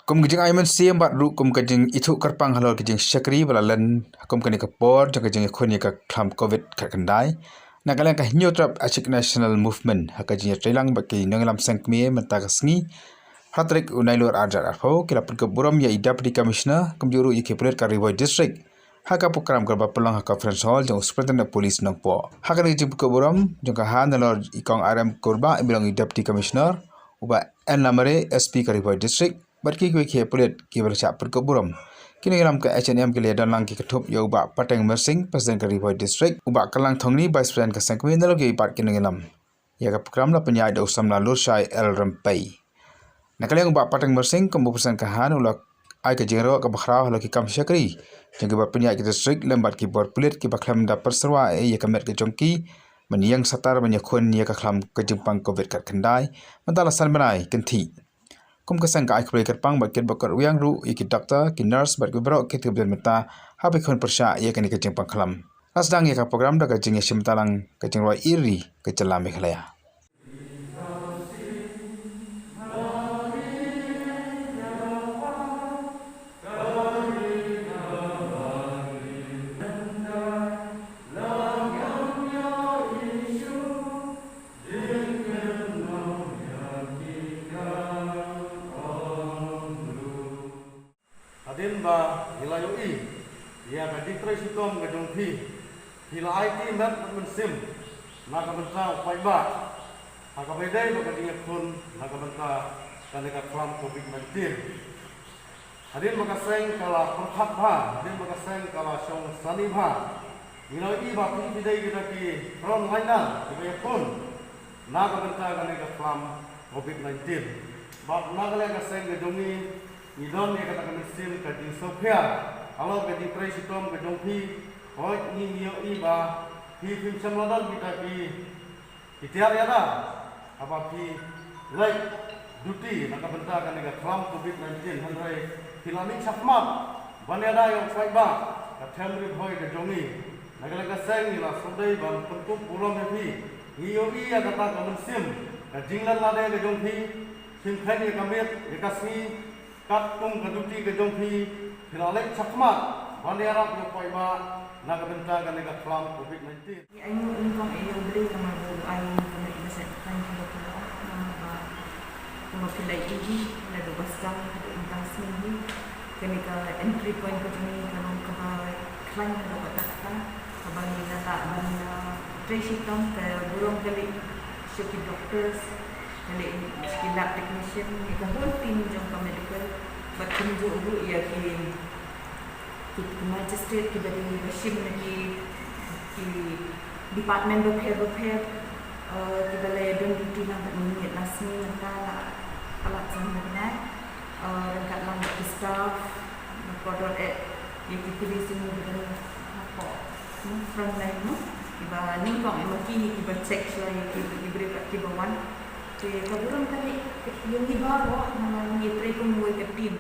Kum kejeng aiman siam bat ru kum kejeng itu karpang halal kejeng syakri balalan kum kani kapor jang kejeng khun ya ka kham covid ka kandai na kalen ka new trap achik national movement ha kejeng trailang baki nanglam sangkmi menta kasngi hatrik unailur arjar arho kila Pynkup Burom ya deputy commissioner kum juru iki pulit ka Riewshlur district ha ka program garba pelang ha conference hall jang superintendent police nangpo ha kani jeng Pynkup Burom jang ka han nalor ikong RM kurba bilang deputy commissioner uba en lamare SP ka Riewshlur district Barki kue kia pulit kia bercak Pynkup Burom. Kini dalam ke Hanm ke liadan lang ki ketup ya ubak pateng mersing presiden ke Riewshlur district ubak kelang thongni vice president ke sangkwi nalogi part kini dalam. Ya ke program la penyai da usam la lursai el rempai. Nakaliang ubak pateng mersing kumbu presiden ke han ulak ai ke jengro ke bakhrau la ki kam syakri. Jeng ubak penyai ke district lembat ki bor pulit ki baklam da perserwa ya kemet ke jongki meniyang satar menyakun ya ke klam ke jempang covid kat kendai mentala san benai kenti. Kum kesang ka aikbri kerpang bakit bakar uyang ru iki doktor ki nurse bat ku bro ki tibel meta habi khon persya ia kani kejeng pangklam asdang ya ka program da kejeng simtalang kejeng roi iri ke celam Meghalaya Adin ba hilayoi ya ka dikrai sitom ka jongthi hila IT mat mensim na ka benta upai ba ha ka bedai ba ka dingat kun na ka benta kan ka klam COVID-19 adin ba ka seng kala perthat ba adin ba ka seng kala song sani ba hilayoi ba pi bidai kita ki front line na ka kun na ka benta kan ka klam COVID-19 ba na ka seng ka jongi idon ya kata kami sim ke di Sofia kalau ke di Presitom ke Jongpi hoi ni mio iba hi film semladan kita di tiar ya dah apa pi like duty nak bentar kan ke Trump COVID-19 handrai filming sakmat banada yang saiba ke temri hoi ke Jongi nak seng ni lah sodai ban Pynkup Burom hi mio ya kata kami sim ke jinglan lade ke Jongpi sim khen ya kami RiKhasi kat kum keduti ke jongpi hilalek sakmat bandiarap yo poiba na kabenta kan ka klam COVID-19 I know income ay beli sama bu ay kami bisa kan kita pula nama pilai ini na do bastang do intang sini kami ka entry point ko ni kanon ka klan do kata kabang na ta ban Presitom ke Burom kali syukur doctors kali skill lab technician ika whole team jong ka medical but kunjo ubu ya ki magistrate ki dari machine ki department of health ki dalay don duty lang minit nasmi nanta alat semua rangkat lang ki staff kodor ya ki pilih sini dengan apa front line no iba ningkong emaki iba check lagi ki beri kat ki bawan Pynkup Burom kali yung iba ko na nangitry kong way ka team.